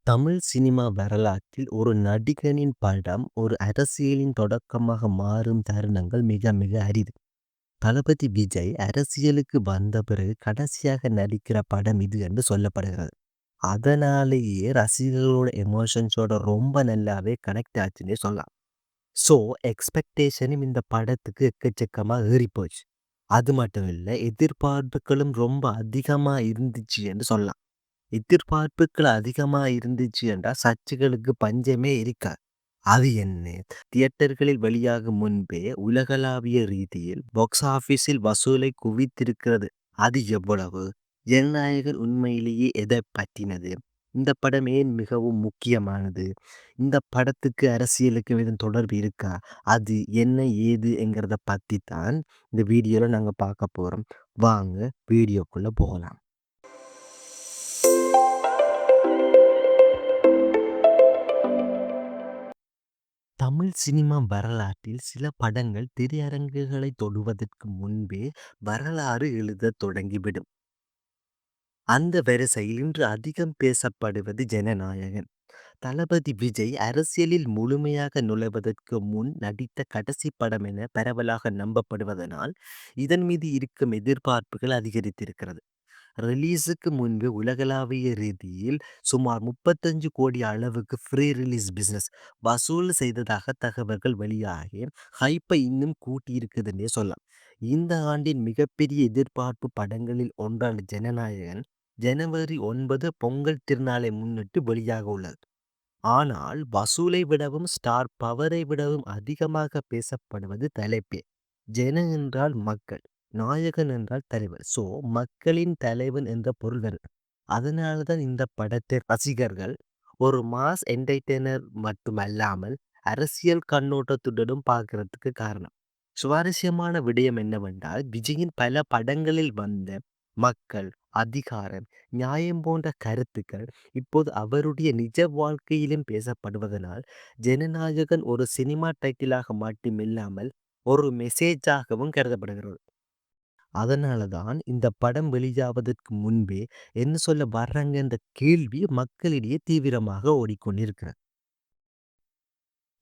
Tamil cinema வரலாற்றில் ஒரு நடிகனின் படம் ஒரு அரசியலின் தொடக்கமாக மாறும் தருணங்கள் மிக மிக அரிது. தளபதி விஜய் அரசியலுக்கு வந்த பிறகு கடைசியாக நடிக்கிற படம் இது என்று சொல்லப்படுகிறது. அதனாலேயே ரசிகர்களோட எமோஷன்ஸோட ரொம்ப நல்லாவே கனெக்ட் ஆச்சுன்னே சொல்லலாம். ஸோ எக்ஸ்பெக்டேஷனும் இந்த படத்துக்கு எக்கச்சக்கமா ஏறிப்போச்சு. அது மட்டும் இல்லை, எதிர்பார்ப்புகளும் ரொம்ப அதிகமா இருந்துச்சு என்று சொல்லலாம். எதிர்பார்ப்புகள் அதிகமா இருந்துச்சு என்றால் சர்ச்சைகளுக்கு பஞ்சமே இருக்காது. அது என்ன? தியேட்டர்களில் வெளியாகும் முன்பே உலகளாவிய ரீதியில் பாக்ஸ் ஆபீஸில் வசூலை குவித்திருக்கிறது. அது எவ்வளவு? ஜனநாயகன் உண்மையிலேயே எதை பற்றினது? இந்த படம் ஏன் மிகவும் முக்கியமானது? இந்த படத்துக்கு அரசியலுக்கு எதுவும் தொடர்பு இருக்கா? அது என்ன ஏது என்கிறத பற்றி தான் இந்த வீடியோவில் நாங்கள் பார்க்க போகிறோம். வாங்க வீடியோக்குள்ளே போகலாம். தமிழ் சினிமா வரலாற்றில் சில படங்கள் திரையரங்குகளை தொடுவதற்கு முன்பே வரலாறு எழுதத் தொடங்கிவிடும். அந்த வரிசையில் இன்று அதிகம் பேசப்படுவது ஜனநாயகன். தளபதி விஜய் அரசியலில் முழுமையாக நுழைவதற்கு முன் நடித்த கடைசி படம் என பரவலாக நம்பப்படுவதனால் இதன் மீது இருக்கும் எதிர்பார்ப்புகள் அதிகரித்திருக்கிறது. ரிலீஸுக்கு முன்பு உலகளாவிய ரீதியில் சுமார் 35 கோடி அளவுக்கு ஃப்ரீ ரிலீஸ் பிசினஸ் வசூல் செய்ததாக தகவல்கள் வெளியாகி ஹைப்பை இன்னும் கூட்டியிருக்குதுன்னே சொல்லலாம். இந்த ஆண்டின் மிகப்பெரிய எதிர்பார்ப்பு படங்களில் ஒன்றான ஜனநாயகன் ஜனவரி 9 பொங்கல் திருநாளை முன்னிட்டு வெளியாக உள்ளது. ஆனால் வசூலை விடவும் ஸ்டார் பவரை விடவும் அதிகமாக பேசப்படுவது தலைப்பே. ஜன என்றால் மக்கள், நாயகன் என்றால் தலைவர். ஸோ மக்களின் தலைவன் என்ற பொருள் வருது. அதனால தான் இந்த படத்தை ரசிகர்கள் ஒரு மாஸ் என்டர்டெய்னர் மட்டுமல்லாமல் அரசியல் கண்ணோட்டத்துடனும் பார்க்கறதுக்கு காரணம். சுவாரஸ்யமான விடயம் என்னவென்றால், விஜயின் பல படங்களில் வந்த மக்கள், அதிகாரம், நியாயம் போன்ற கருத்துக்கள் இப்போது அவருடைய நிஜ வாழ்க்கையிலும் பேசப்படுவதனால் ஜனநாயகன் ஒரு சினிமா டைட்டிலாக மட்டுமில்லாமல் ஒரு மெசேஜாகவும் கருதப்படுகிறது. அதனால தான் இந்த படம் வெளியாவதற்கு முன்பே என்ன சொல்ல வர்றாங்க என்ற கேள்வி மக்களிடையே தீவிரமாக ஓடிக்கொண்டிருக்கிறது.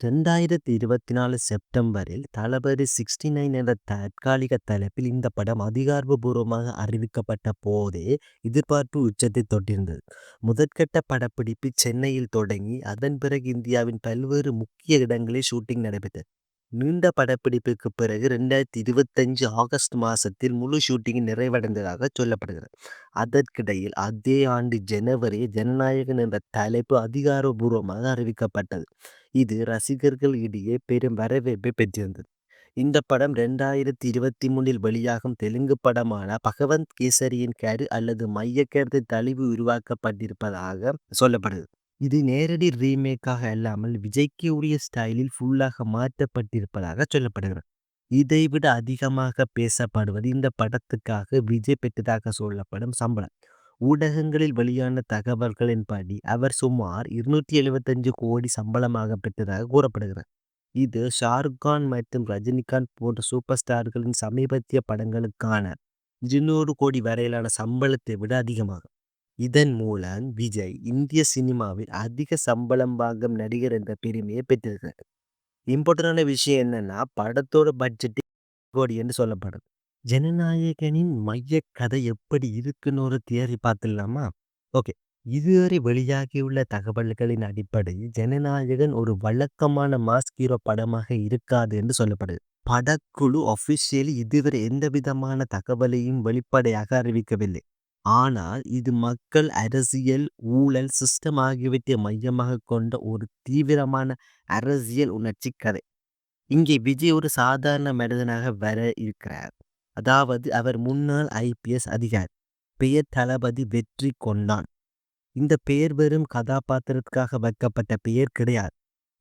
2024 செப்டம்பரில் தளபதி 69 என்ற தற்காலிக தலைப்பில் இந்த படம் அதிகாரப்பூர்வமாக அறிவிக்கப்பட்ட போதே எதிர்பார்ப்பு உச்சத்தை தொட்டிருந்தது. முதற்கட்ட படப்பிடிப்பு சென்னையில் தொடங்கி அதன் பிறகு இந்தியாவின் பல்வேறு முக்கிய இடங்களில் ஷூட்டிங் நடைபெற்றது. நீண்ட படப்பிடிப்புக்கு பிறகு 2025 ஆகஸ்ட் மாதத்தில் முழு ஷூட்டிங் நிறைவடைந்ததாக சொல்லப்படுகிறது. அதற்கிடையில் அதே ஆண்டு ஜனவரி ஜனநாயகன் என்ற தலைப்பு அதிகாரப்பூர்வமாக அறிவிக்கப்பட்டது. இது ரசிகர்கள் இடையே பெரும் வரவேற்பை பெற்றிருந்தது. இந்த படம் 2023 வெளியாகும் தெலுங்கு படமான பகவந்த் கேசரியின் கரு அல்லது மையக்கருத்தை தழுவி உருவாக்கப்பட்டிருப்பதாக சொல்லப்படுது. இது நேரடி ரீமேக்காக அல்லாமல் விஜய்க்கு உரிய ஸ்டைலில் ஃபுல்லாக மாற்றப்பட்டிருப்பதாக சொல்லப்படுகிறது. இதைவிட அதிகமாக பேசப்படுவது இந்த படத்துக்காக விஜய் பெற்றதாக சொல்லப்படும் சம்பளம். ஊடகங்களில் வெளியான தகவல்களின்படி அவர் சுமார் 275 கோடி சம்பளமாக பெற்றதாக கூறப்படுகிறது. இது ஷாருக் கான் மற்றும் ரஜினிகாந்த் போன்ற சூப்பர் ஸ்டார்களின் சமீபத்திய படங்களுக்கான 200 கோடி வரையிலான சம்பளத்தை விட அதிகமாகும். இதன் மூலம் விஜய் இந்திய சினிமாவில் அதிக சம்பளம் வாங்கும் நடிகர் என்ற பெருமையை பெற்றிருக்கிறார். இம்பார்ட்டன்டான விஷயம் என்னன்னா, படத்தோட பட்ஜெட் கோடி என்று சொல்லப்படுது. ஜனநாயகனின் மைய கதை எப்படி இருக்குன்னு ஒரு தியரி பார்த்துடலாமா? ஓகே. இதுவரை வெளியாகியுள்ள தகவல்களின் அடிப்படையில் ஜனநாயகன் ஒரு வழக்கமான மாஸ் ஹீரோ படமாக இருக்காது என்று சொல்லப்படுது. படக்குழு அஃபிஷியலி இதுவரை எந்த விதமான தகவலையும் வெளிப்படையாக அறிவிக்கவில்லை. ஆனால் இது மக்கள், அரசியல், ஊழல், சிஸ்டம் ஆகியவற்றை மையமாக கொண்ட ஒரு தீவிரமான அரசியல் உணர்ச்சி கதை. இங்கே விஜய் ஒரு சாதாரண மனிதனாக வர இருக்கிறார். அதாவது அவர் முன்னாள் ஐபிஎஸ் அதிகாரி. பெயர் தளபதி வெற்றி கொண்டான். இந்த பெயர் வெறும் கதாபாத்திரத்துக்காக வைக்கப்பட்ட பெயர் கிடையாது.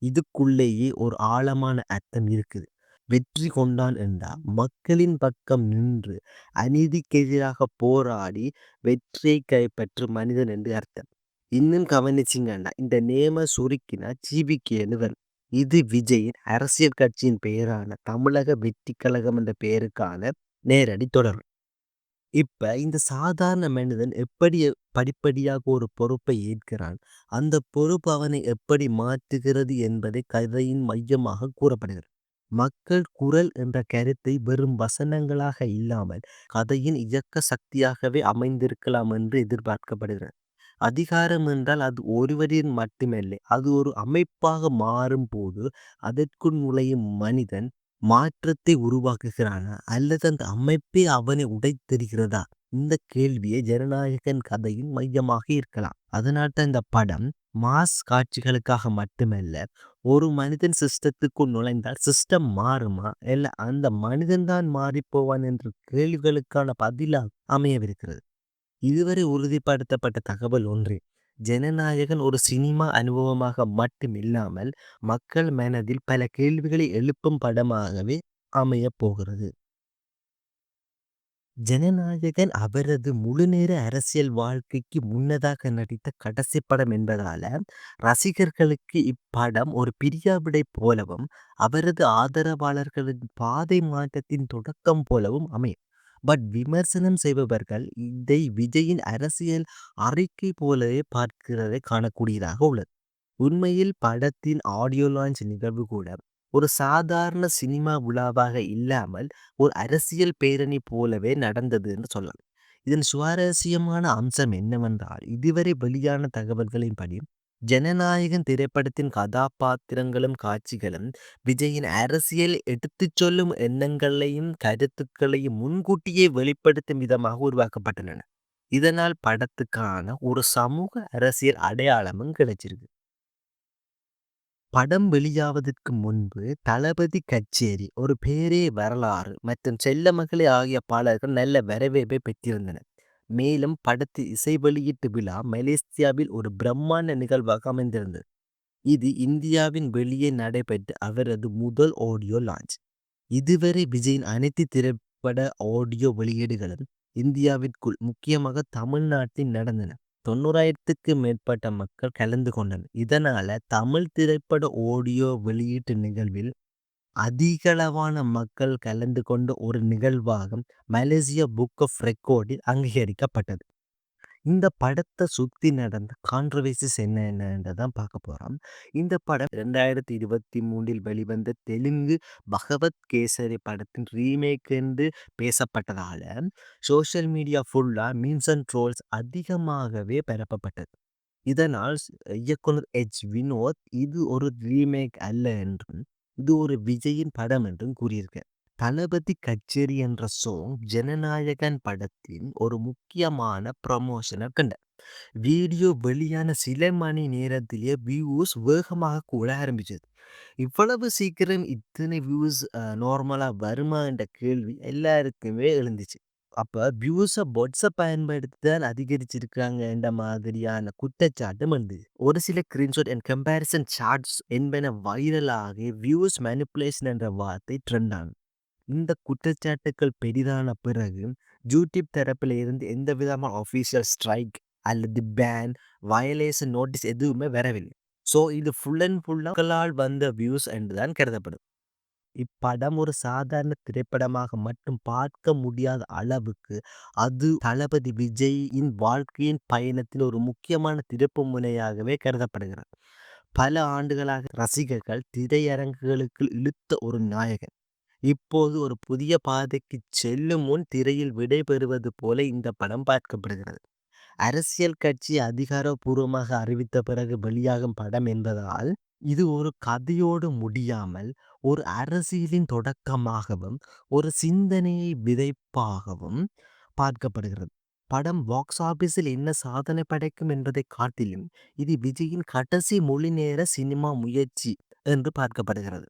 இதுக்குள்ளேயே ஒரு ஆழமான அர்த்தம் இருக்குது. வெற்றி கொண்டான் என்றால் மக்களின் பக்கம் நின்று அநீதிக்கு எதிராக போராடி வெற்றியை கைப்பற்றும் மனிதன் என்று அர்த்தம். இன்னும் கவனிச்சிங்கன்னா இந்த நேம சுருக்கினா ஜிபிகேன்னு வரும். இது விஜயின் அரசியல் கட்சியின் பெயரான தமிழக வெற்றி கழகம் என்ற பெயருக்கான நேரடி தொடர். இப்ப இந்த சாதாரண மனிதன் எப்படி படிப்படியாக ஒரு பொறுப்பை ஏற்கிறான், அந்த பொறுப்பு அவனை எப்படி மாற்றுகிறது என்பதை கதையின் மையமாக கூறப்படுகிறது. மக்கள் குரல் என்ற கருத்தை வெறும் வசனங்களாக இல்லாமல் கதையின் இயக்க சக்தியாகவே அமைந்திருக்கலாம் என்று எதிர்பார்க்கப்படுகிறது. அதிகாரம் என்றால் அது ஒருவரின் மட்டுமல்ல. அது ஒரு அமைப்பாக மாறும்போது, அதற்குள் நுழையும் மனிதன் மாற்றத்தை உருவாக்குகிறானா? அல்லது அந்த அமைப்பே அவனை உடைத்தெறிகிறதா? இந்த கேள்வியே ஜனநாயகன் கதையின் மையமாக இருக்கலாம். அதனால்தான் இந்த படம் மாஸ் காட்சிகளுக்காக மட்டுமல்ல, ஒரு மனிதன் சிஸ்டத்துக்குள் நுழைந்தால் சிஸ்டம் மாறுமா? இல்ல அந்த மனிதன்தான் மாறிப்போவான் என்ற கேள்விகளுக்கான பதிலாக அமையவிருக்கிறது. இதுவரை உறுதிப்படுத்தப்பட்ட தகவல் ஒன்றே. ஜனநாயகன் ஒரு சினிமா அனுபவமாக மட்டுமில்லாமல், மக்கள் மனதில் பல கேள்விகளை எழுப்பும் படமாகவே அமையப் போகிறது. ஜனநாயகன் அவரது முழுநேர அரசியல் வாழ்க்கைக்கு முன்னதாக நடித்த கடைசி படம் என்பதால, ரசிகர்களுக்கு இப்படம் ஒரு பிரியாவிடை போலவும், அவரது ஆதரவாளர்களின் பாதை மாற்றத்தின் தொடக்கம் போலவும் அமையும். பட் விமர்சனம் செய்பவர்கள் இதை விஜயின் அரசியல் அறிக்கை போலவே பார்க்கிறதை காணக்கூடியதாக உள்ளது. உண்மையில் படத்தின் ஆடியோ லான்ச் நிகழ்வு கூட ஒரு சாதாரண சினிமா விழாவாக இல்லாமல் ஒரு அரசியல் பேரணி போலவே நடந்தது என்று சொல்லலாம். இதன் சுவாரஸ்யமான அம்சம் என்னவென்றால், இதுவரை வெளியான தகவல்களின்படி ஜனநாயகன் திரைப்படத்தின் கதாபாத்திரங்களும் காட்சிகளும் விஜயின் அரசியல் எடுத்துச் சொல்லும் எண்ணங்களையும் கருத்துக்களையும் முன்கூட்டியே வெளிப்படுத்தும் விதமாக உருவாக்கப்பட்டுள்ளன. இதனால் படத்துக்கான ஒரு சமூக அரசியல் அடையாளமும் கிடைச்சிருக்கு. படம் வெளியாவதற்கு முன்பு தளபதி கச்சேரி, ஒரு பேரே வரலாறு மற்றும் செல்லமகளே ஆகிய பாடல்கள் நல்ல வரவேற்பை பெற்றிருந்தன. மேலும் படத்தின் இசை வெளியீட்டு விழா மலேசியாவில் ஒரு பிரம்மாண்ட நிகழ்வாக அமைந்திருந்தது. இது இந்தியாவின் வெளியே நடைபெற்ற அவரது முதல் ஆடியோ லான்ச். இதுவரை விஜயின் அனைத்து திரைப்பட ஆடியோ வெளியீடுகளும் இந்தியாவிற்குள், முக்கியமாக தமிழ்நாட்டில் நடந்தன. 90,000க்கு மேற்பட்ட மக்கள் கலந்து கொண்டனர். இதனால தமிழ் திரைப்பட ஆடியோ வெளியீட்டு நிகழ்வில் அதிகளவான மக்கள் கலந்து கொண்ட ஒரு நிகழ்வாக மலேசியா புக் ஆஃப் ரெக்கார்டில் அங்கீகரிக்கப்பட்டது. இந்த படத்தை சுத்தி நடந்த கான்ட்ரவர்சிஸ் என்னன்றதான் பார்க்க போறோம். இந்த படம் 2023 வெளிவந்த தெலுங்கு பகவத் கேசரி படத்தின் ரீமேக் என்று பேசப்பட்டதால, சோஷியல் மீடியா ஃபுல்லா மீம்ஸ் அண்ட் ட்ரோல்ஸ் அதிகமாகவே பரப்பப்பட்டது. இதனால் இயக்குனர் வினோத் இது ஒரு ரீமேக் அல்ல என்றும், இது ஒரு விஜயின் படம் என்றும் கூறியிருக்கார். தளபதி கச்சேரி என்ற சாங் ஜனநாயகன் படத்தின் ஒரு முக்கியமான ப்ரமோஷனை கண்ட வீடியோ வெளியான சில மணி நேரத்திலேயே வியூஸ் வேகமாக கூட ஆரம்பிச்சது. இவ்வளவு சீக்கிரம் இத்தனை வியூஸ் நார்மலா வருமா என்ற கேள்வி எல்லாருக்குமே எழுந்துச்சு. அப்ப வியூஸை பொட்ஸை பயன்படுத்தி தான் அதிகரிச்சிருக்காங்க என்ற மாதிரியான குற்றச்சாட்டும் இருந்தது. ஒரு சில ஸ்கிரீன்ஷாட் அண்ட் கம்பேரிசன் சார்ட்ஸ் என்பன வைரலாகி வியூஸ் மேனிப்புலேஷன் என்ற வார்த்தை ட்ரெண்ட் ஆனது. இந்த குற்றச்சாட்டுக்கள் பெரிதான பிறகு யூடியூப் தரப்பில் இருந்து எந்த விதமான ஆஃபீஷியல் ஸ்ட்ரைக் அல்லது பேன் வயலேஷன் நோட்டீஸ் எதுவுமே வரவில்லை. ஸோ இது ஃபுல் அண்ட் ஃபுல்லாக மக்களால் வந்த வியூஸ் என்றுதான் கருதப்படும். இப்படம் ஒரு சாதாரண திரைப்படமாக மட்டும் பார்க்க முடியாத அளவுக்கு அது தளபதி விஜயின் வாழ்க்கையின் பயணத்தில் ஒரு முக்கியமான திருப்பு முனையாகவே கருதப்படுகிறது. பல ஆண்டுகளாக ரசிகர்கள் திரையரங்குகளுக்கு இழுத்த ஒரு நாயகன் இப்போது ஒரு புதிய பாதைக்கு செல்லும் முன் திரையில் விடைபெறுவது போல இந்த படம் பார்க்கப்படுகிறது. அரசியல் கட்சி அதிகாரப்பூர்வமாக அறிவித்த பிறகு வெளியாகும் படம் என்பதால், இது ஒரு கதையோடு முடியாமல் ஒரு அரசியலின் தொடக்கமாகவும் ஒரு சிந்தனையை விதைப்பாகவும் பார்க்கப்படுகிறது. படம் பாக்ஸ் ஆபீஸில் என்ன சாதனை படைக்கும் என்பதை காட்டிலும் இது விஜயின் கடைசி மொழி நேர சினிமா முயற்சி என்று பார்க்கப்படுகிறது.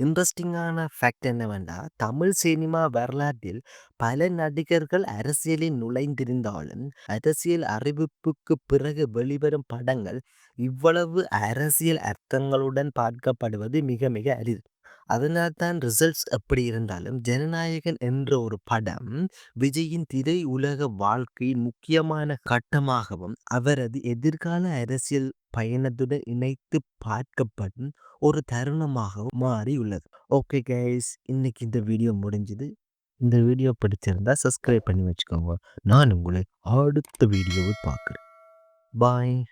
இன்ட்ரெஸ்டிங்கான ஃபேக்ட் என்னவென்றால், தமிழ் சினிமா வரலாற்றில் பல நடிகர்கள் அரசியலில் நுழைந்திருந்தாலும் அரசியல் அறிவிப்புக்கு பிறகு வெளிவரும் படங்கள் இவ்வளவு அரசியல் அர்த்தங்களுடன் பார்க்கப்படுவது மிக மிக அரிது. அதனால்தான் ரிசல்ட்ஸ் எப்படி இருந்தாலும் ஜனநாயகன் என்ற ஒரு படம் விஜயின் திரை உலக வாழ்க்கையின் முக்கியமான கட்டமாகவும் அவரது எதிர்கால அரசியல் பயணத்துடன் இணைத்து பார்க்கப்படும் ஒரு தருணமாகவும் மாறியுள்ளது. ஓகே கைஸ், இன்னைக்கு இந்த வீடியோ முடிஞ்சுது. இந்த வீடியோ பிடிச்சிருந்தா சப்ஸ்கிரைப் பண்ணி வச்சுக்கோங்க. நான் உங்களை அடுத்த வீடியோவில் பார்க்குறேன். பாய்.